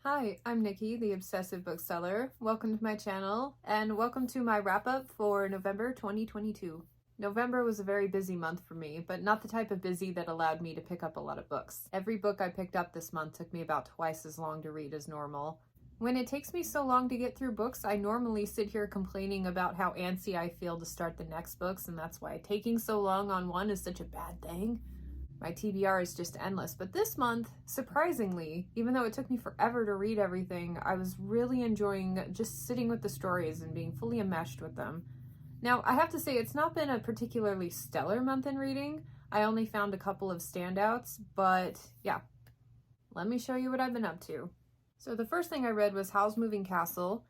Hi, I'm Nikki, the Obsessive Bookseller. Welcome to my channel, and welcome to my wrap-up for November 2022. November was a very busy month for me, but not the type of busy that allowed me to pick up a lot of books. Every book I picked up this month took me about twice as long to read as normal. When it takes me so long to get through books, I normally sit here complaining about how antsy I feel to start the next books, and that's why taking so long on one is such a bad thing. My TBR is just endless. But this month, surprisingly, even though it took me forever to read everything, I was really enjoying just sitting with the stories and being fully enmeshed with them. Now, I have to say, it's not been a particularly stellar month in reading. I only found a couple of standouts, but yeah, let me show you what I've been up to. So the first thing I read was Howl's Moving Castle.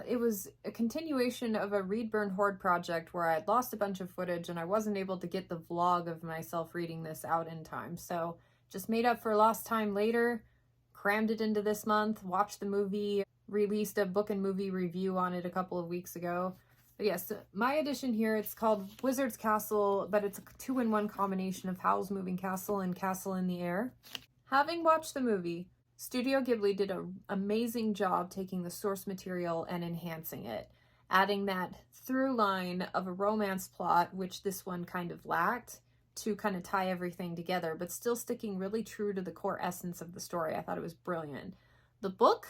It was a continuation of a Read Burn Hoard project where I had lost a bunch of footage and I wasn't able to get the vlog of myself reading this out in time. So just made up for lost time later, crammed it into this month, watched the movie, released a book and movie review on it a couple of weeks ago. But yes, my edition here, it's called Wizard's Castle, but it's a two-in-one combination of Howl's Moving Castle and Castle in the Air. Having watched the movie, Studio Ghibli did an amazing job taking the source material and enhancing it, adding that through line of a romance plot, which this one kind of lacked, to kind of tie everything together, but still sticking really true to the core essence of the story. I thought it was brilliant. The book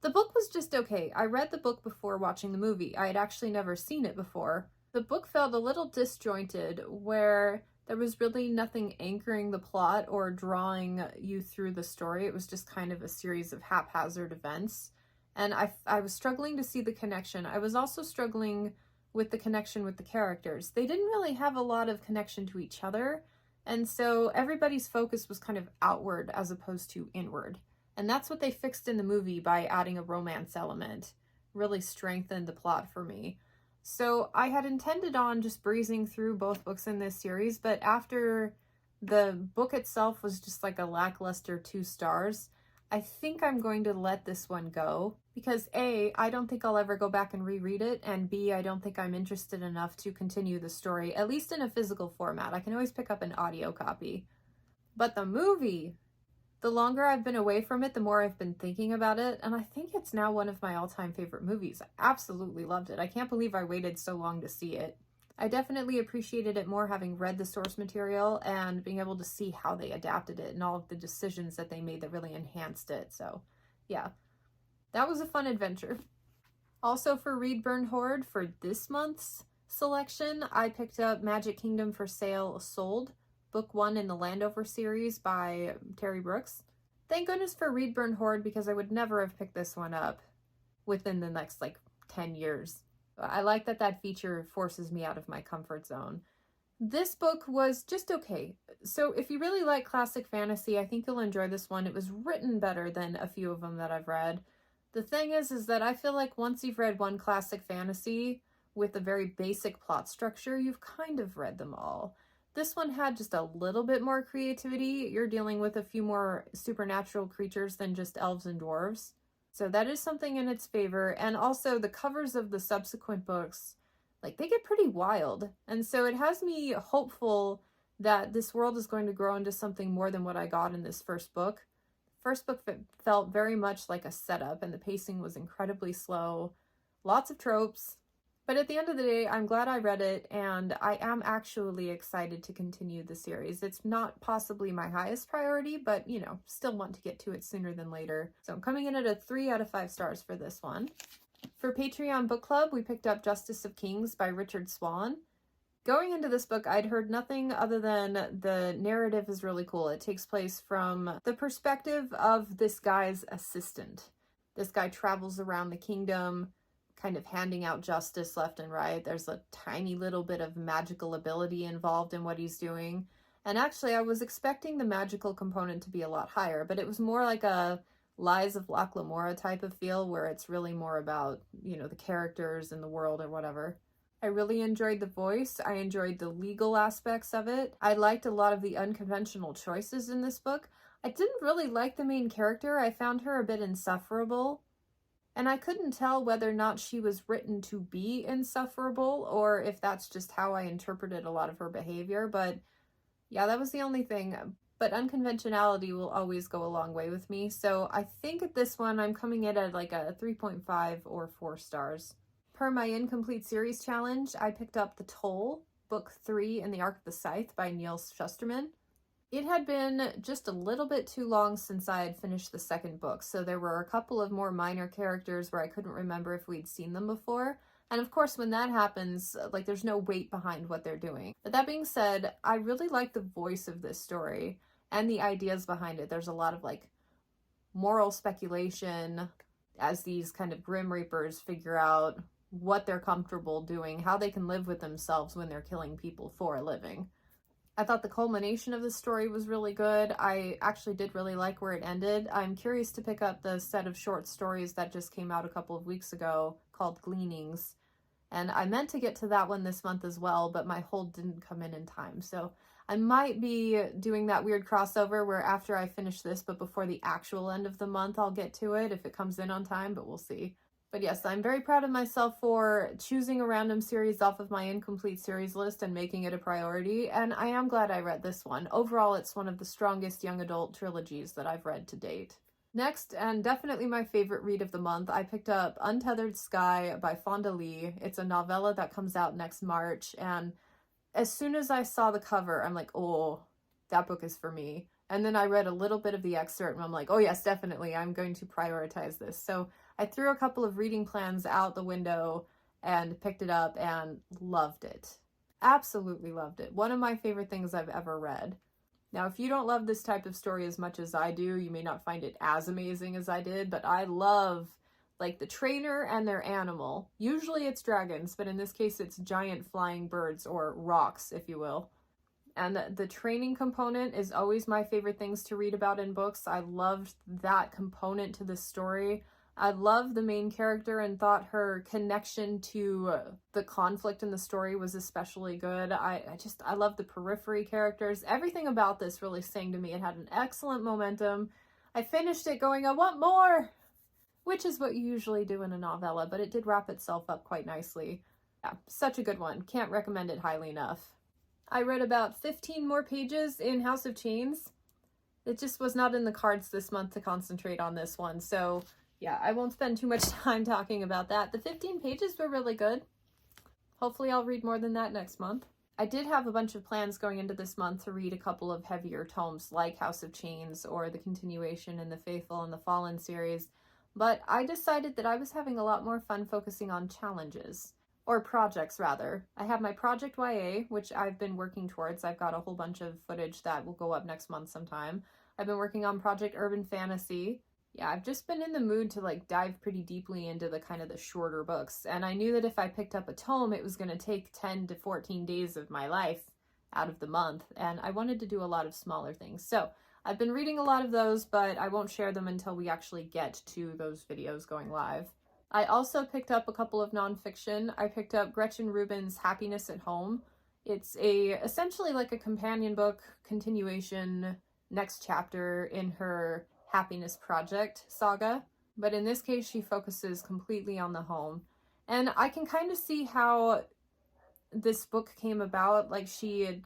was just okay. I read the book before watching the movie. I had actually never seen it before. The book felt a little disjointed, where there was really nothing anchoring the plot or drawing you through the story. It was just kind of a series of haphazard events. And I was struggling to see the connection. I was also struggling with the connection with the characters. They didn't really have a lot of connection to each other. And so everybody's focus was kind of outward as opposed to inward. And that's what they fixed in the movie by adding a romance element. Really strengthened the plot for me. So I had intended on just breezing through both books in this series, but after the book itself was just like a lackluster 2 stars, I think I'm going to let this one go because A, I don't think I'll ever go back and reread it, and B, I don't think I'm interested enough to continue the story, at least in a physical format. I can always pick up an audio copy. But the movie, the longer I've been away from it, the more I've been thinking about it, and I think it's now one of my all-time favorite movies. I absolutely loved it. I can't believe I waited so long to see it. I definitely appreciated it more having read the source material and being able to see how they adapted it and all of the decisions that they made that really enhanced it. So yeah, that was a fun adventure. Also for Read Burn Hoard for this month's selection, I picked up Magic Kingdom for Sale Sold, Book 1 in the Landover series by Terry Brooks. Thank goodness for Read Burn Hoard because I would never have picked this one up within the next 10 years. I like that feature forces me out of my comfort zone. This book was just okay. So if you really like classic fantasy, I think you'll enjoy this one. It was written better than a few of them that I've read. The thing is that I feel like once you've read one classic fantasy with a very basic plot structure, you've kind of read them all. This one had just a little bit more creativity. You're dealing with a few more supernatural creatures than just elves and dwarves. So that is something in its favor. And also the covers of the subsequent books, they get pretty wild. And so it has me hopeful that this world is going to grow into something more than what I got in this first book. First book felt very much like a setup, and the pacing was incredibly slow. Lots of tropes. But at the end of the day, I'm glad I read it, and I am actually excited to continue the series. It's not possibly my highest priority, but, still want to get to it sooner than later. So I'm coming in at a 3 out of 5 stars for this one. For Patreon Book Club, we picked up Justice of Kings by Richard Swan. Going into this book, I'd heard nothing other than the narrative is really cool. It takes place from the perspective of this guy's assistant. This guy travels around the kingdom, kind of handing out justice left and right. There's a tiny little bit of magical ability involved in what he's doing. And actually, I was expecting the magical component to be a lot higher, but it was more like a Lies of Locke Lamora type of feel, where it's really more about, the characters and the world or whatever. I really enjoyed the voice. I enjoyed the legal aspects of it. I liked a lot of the unconventional choices in this book. I didn't really like the main character. I found her a bit insufferable. And I couldn't tell whether or not she was written to be insufferable or if that's just how I interpreted a lot of her behavior. But yeah, that was the only thing. but unconventionality will always go a long way with me. So I think at this one, I'm coming in at like a 3.5 or 4 stars. Per my incomplete series challenge, I picked up The Toll, book 3 in the Arc of the Scythe by Neal Shusterman. It had been just a little bit too long since I had finished the second book, so there were a couple of more minor characters where I couldn't remember if we'd seen them before. And of course, when that happens, like, there's no weight behind what they're doing. But that being said, I really like the voice of this story and the ideas behind it. There's a lot of, like, moral speculation as these kind of Grim Reapers figure out what they're comfortable doing, how they can live with themselves when they're killing people for a living. I thought the culmination of the story was really good. I actually did really like where it ended. I'm curious to pick up the set of short stories that just came out a couple of weeks ago called Gleanings. And I meant to get to that one this month as well, but my hold didn't come in time. So I might be doing that weird crossover where after I finish this, but before the actual end of the month, I'll get to it if it comes in on time, but we'll see. But yes, I'm very proud of myself for choosing a random series off of my incomplete series list and making it a priority, and I am glad I read this one. Overall, it's one of the strongest young adult trilogies that I've read to date. Next, and definitely my favorite read of the month, I picked up Untethered Sky by Fonda Lee. It's a novella that comes out next March, and as soon as I saw the cover, I'm like, oh, that book is for me. And then I read a little bit of the excerpt, and I'm like, oh yes, definitely, I'm going to prioritize this. So I threw a couple of reading plans out the window and picked it up and loved it. Absolutely loved it. One of my favorite things I've ever read. Now, if you don't love this type of story as much as I do, you may not find it as amazing as I did, but I love, like, the trainer and their animal. Usually it's dragons, but in this case it's giant flying birds, or rocks, if you will. And the training component is always my favorite things to read about in books. I loved that component to the story. I love the main character and thought her connection to the conflict in the story was especially good. I love the periphery characters. Everything about this really sang to me. It had an excellent momentum. I finished it going, I want more! Which is what you usually do in a novella, but it did wrap itself up quite nicely. Yeah, such a good one. Can't recommend it highly enough. I read about 15 more pages in House of Chains. It just was not in the cards this month to concentrate on this one, so yeah, I won't spend too much time talking about that. The 15 pages were really good. Hopefully I'll read more than that next month. I did have a bunch of plans going into this month to read a couple of heavier tomes like House of Chains or the continuation in the Faithful and the Fallen series, but I decided that I was having a lot more fun focusing on challenges. Or projects, rather. I have my Project YA, which I've been working towards. I've got a whole bunch of footage that will go up next month sometime. I've been working on Project Urban Fantasy. Yeah, I've just been in the mood to, like, dive pretty deeply into the kind of the shorter books. And I knew that if I picked up a tome, it was going to take 10 to 14 days of my life out of the month. And I wanted to do a lot of smaller things. So I've been reading a lot of those, but I won't share them until we actually get to those videos going live. I also picked up a couple of nonfiction. I picked up Gretchen Rubin's Happiness at Home. It's essentially like a companion book, continuation, next chapter in her Happiness Project saga. But in this case, she focuses completely on the home. And I can kind of see how this book came about. Like, she had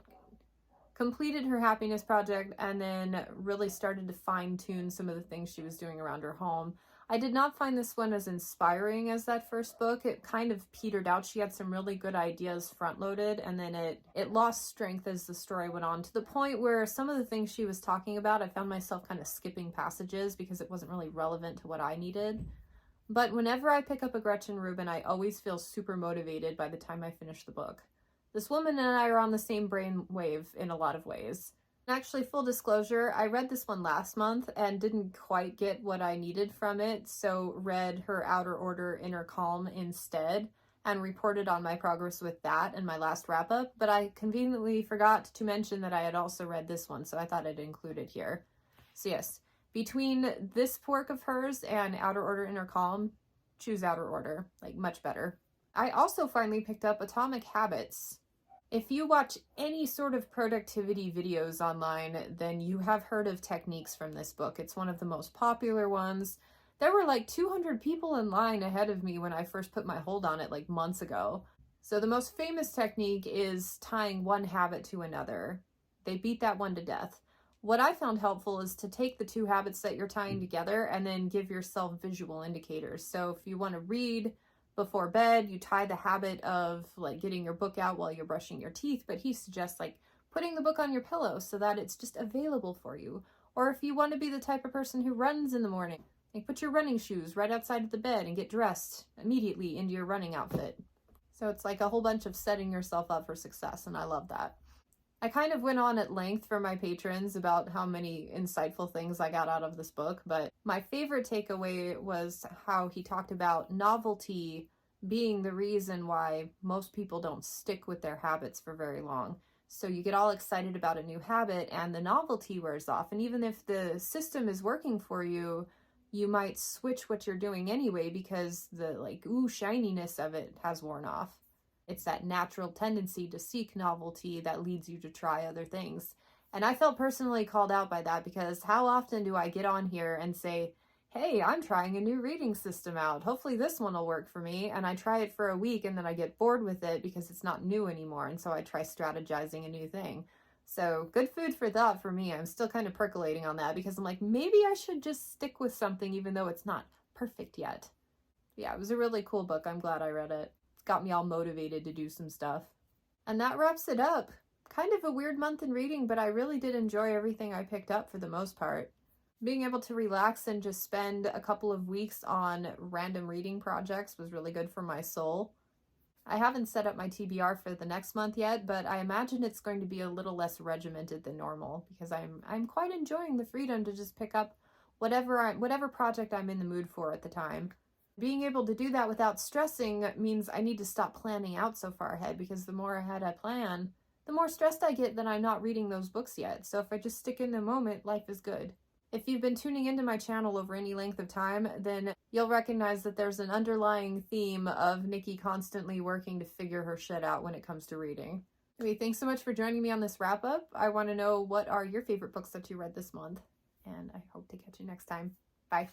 completed her Happiness Project and then really started to fine-tune some of the things she was doing around her home. I did not find this one as inspiring as that first book. It kind of petered out. She had some really good ideas front-loaded, and then it lost strength as the story went on, to the point where some of the things she was talking about, I found myself kind of skipping passages because it wasn't really relevant to what I needed. But whenever I pick up a Gretchen Rubin, I always feel super motivated by the time I finish the book. This woman and I are on the same brainwave in a lot of ways. Actually, full disclosure, I read this one last month and didn't quite get what I needed from it, so read her Outer Order Inner Calm instead, and reported on my progress with that in my last wrap-up, but I conveniently forgot to mention that I had also read this one, so I thought I'd include it here. So yes, between this work of hers and Outer Order Inner Calm, choose Outer Order, like, much better. I also finally picked up Atomic Habits. If you watch any sort of productivity videos online, then you have heard of techniques from this book. It's one of the most popular ones. There were like 200 people in line ahead of me when I first put my hold on it like months ago. So the most famous technique is tying one habit to another. They beat that one to death. What I found helpful is to take the two habits that you're tying together and then give yourself visual indicators. So if you want to read before bed, you tie the habit of like getting your book out while you're brushing your teeth, but he suggests like putting the book on your pillow so that it's just available for you. Or if you want to be the type of person who runs in the morning, like put your running shoes right outside of the bed and get dressed immediately into your running outfit. So it's like a whole bunch of setting yourself up for success, and I love that. I kind of went on at length for my patrons about how many insightful things I got out of this book, but my favorite takeaway was how he talked about novelty being the reason why most people don't stick with their habits for very long. So you get all excited about a new habit and the novelty wears off. And even if the system is working for you, you might switch what you're doing anyway because the like, ooh, shininess of it has worn off. It's that natural tendency to seek novelty that leads you to try other things. And I felt personally called out by that because how often do I get on here and say, hey, I'm trying a new reading system out. Hopefully this one will work for me. And I try it for a week and then I get bored with it because it's not new anymore. And so I try strategizing a new thing. So good food for thought for me. I'm still kind of percolating on that because I'm like, maybe I should just stick with something even though it's not perfect yet. Yeah, it was a really cool book. I'm glad I read it. It's got me all motivated to do some stuff. And that wraps it up. Kind of a weird month in reading, but I really did enjoy everything I picked up for the most part. Being able to relax and just spend a couple of weeks on random reading projects was really good for my soul. I haven't set up my TBR for the next month yet, but I imagine it's going to be a little less regimented than normal because I'm quite enjoying the freedom to just pick up whatever project I'm in the mood for at the time. Being able to do that without stressing means I need to stop planning out so far ahead because the more ahead I plan, the more stressed I get that I'm not reading those books yet. So if I just stick in the moment, life is good. If you've been tuning into my channel over any length of time, then you'll recognize that there's an underlying theme of Nikki constantly working to figure her shit out when it comes to reading. Anyway, thanks so much for joining me on this wrap up. I want to know what are your favorite books that you read this month, and I hope to catch you next time. Bye.